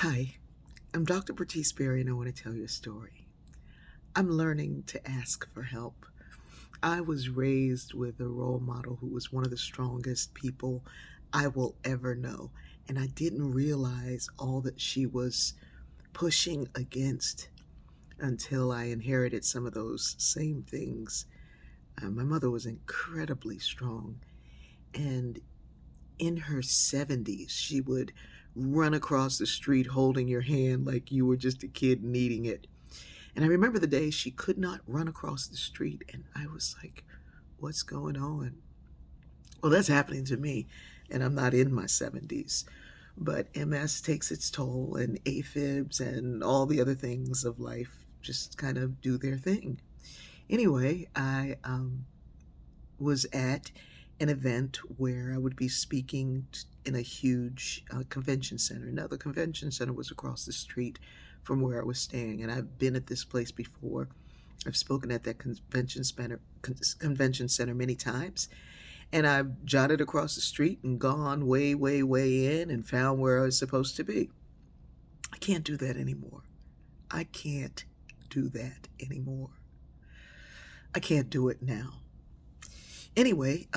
Hi, I'm Dr. Bertice Berry, and I want to tell you a story. I'm learning to ask for help. I was raised with a role model who was one of the strongest people I will ever know, and I didn't realize all that she was pushing against until I inherited some of those same things. My mother was incredibly strong, and in her 70s, she would run across the street holding your hand like you were just a kid needing it. And I remember the day she could not run across the street, and I was like, what's going on? Well, that's happening to me, and I'm not in my 70s. But MS takes its toll, and AFibs and all the other things of life just kind of do their thing. Anyway, I was at an event where I would be speaking in a huge convention center. Now, the convention center was across the street from where I was staying, and I've been at this place before. I've spoken at that convention center many times, and I've jotted across the street and gone way, way, way in and found where I was supposed to be. I can't do that anymore. I can't do that anymore. I can't do it now. Anyway,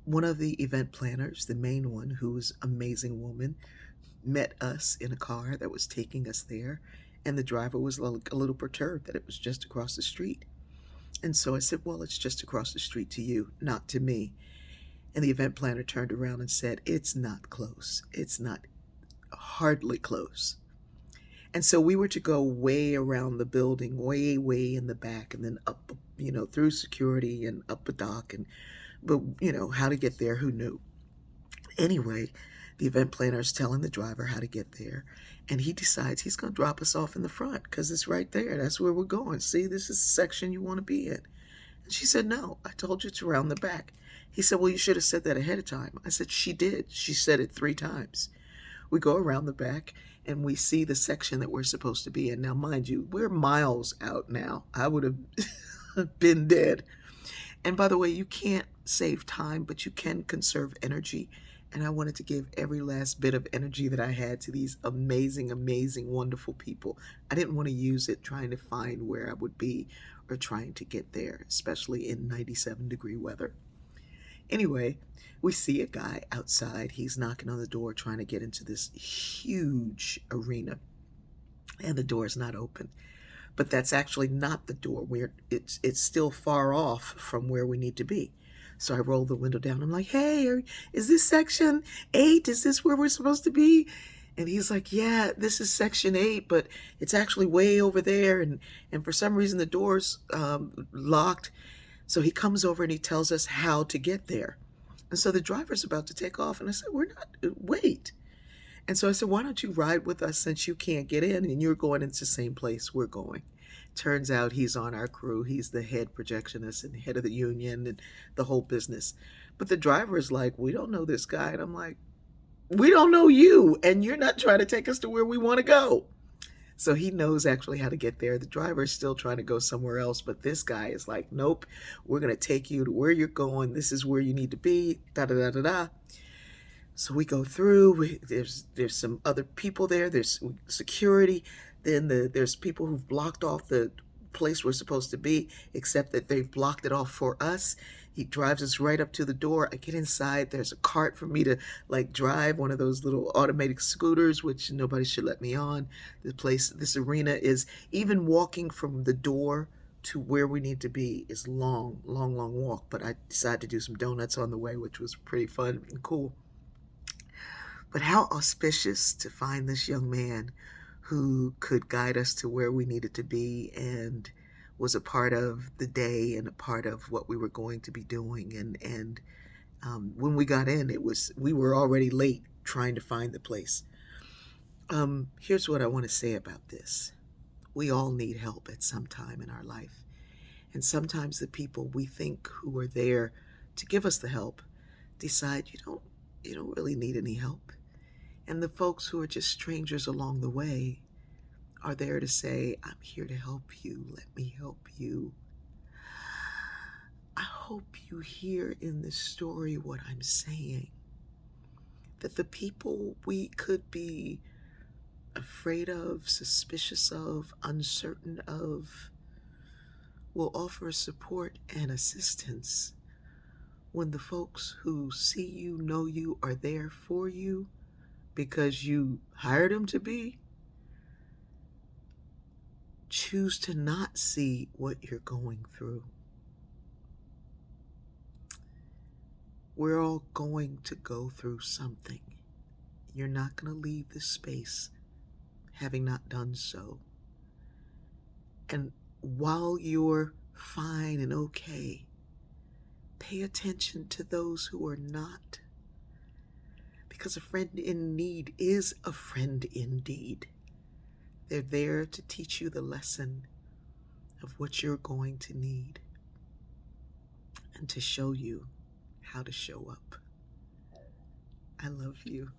one of the event planners, the main one, who was an amazing woman, met us in a car that was taking us there, and the driver was a little perturbed that it was just across the street. And so I said, well, it's just across the street to you, not to me. And the event planner turned around and said, it's not close. It's not hardly close. And so we were to go way around the building, way, way in the back, and then up, through security and up a dock. But, how to get there, who knew? Anyway, the event planner is telling the driver how to get there, and he decides he's going to drop us off in the front because it's right there. That's where we're going. See, this is the section you want to be in. And she said, no, I told you it's around the back. He said, well, you should have said that ahead of time. I said, she did. She said it 3 times. We go around the back and we see the section that we're supposed to be in. Now, mind you, we're miles out now. I would have been dead. And by the way, you can't save time, but you can conserve energy. And I wanted to give every last bit of energy that I had to these amazing, amazing, wonderful people. I didn't want to use it trying to find where I would be or trying to get there, especially in 97-degree weather. Anyway, we see a guy outside. He's knocking on the door trying to get into this huge arena, and the door is not open. But that's actually not the door. It's still far off from where we need to be. So I roll the window down. I'm like, hey, is this section 8? Is this where we're supposed to be? And he's like, yeah, this is section 8, but it's actually way over there. And for some reason, the door's locked. So he comes over and he tells us how to get there. And so the driver's about to take off. And I said, we're not, wait. And so I said, why don't you ride with us since you can't get in and you're going into the same place we're going? Turns out he's on our crew. He's the head projectionist and head of the union and the whole business. But the driver is like, we don't know this guy. And I'm like, we don't know you. And you're not trying to take us to where we want to go. So he knows actually how to get there. The driver is still trying to go somewhere else. But this guy is like, nope, we're going to take you to where you're going. This is where you need to be. Da da da da da. So we go through. There's some other people there. There's security. Then there's people who've blocked off the place we're supposed to be, except that they've blocked it off for us. He drives us right up to the door. I get inside. There's a cart for me to like drive, one of those little automatic scooters, which nobody should let me on. This arena is, even walking from the door to where we need to be is long, long, long walk. But I decided to do some donuts on the way, which was pretty fun and cool. But how auspicious to find this young man who could guide us to where we needed to be and was a part of the day and a part of what we were going to be doing. And when we got in, we were already late trying to find the place. Here's what I want to say about this. We all need help at some time in our life. And sometimes the people we think who are there to give us the help decide you don't really need any help. And the folks who are just strangers along the way are there to say, I'm here to help you. Let me help you. I hope you hear in this story what I'm saying. That the people we could be afraid of, suspicious of, uncertain of, will offer support and assistance when the folks who see you, know you, are there for you because you hired them to be, choose to not see what you're going through. We're all going to go through something. You're not going to leave this space having not done so. And while you're fine and okay, pay attention to those who are not. Because a friend in need is a friend indeed. They're there to teach you the lesson of what you're going to need and to show you how to show up. I love you.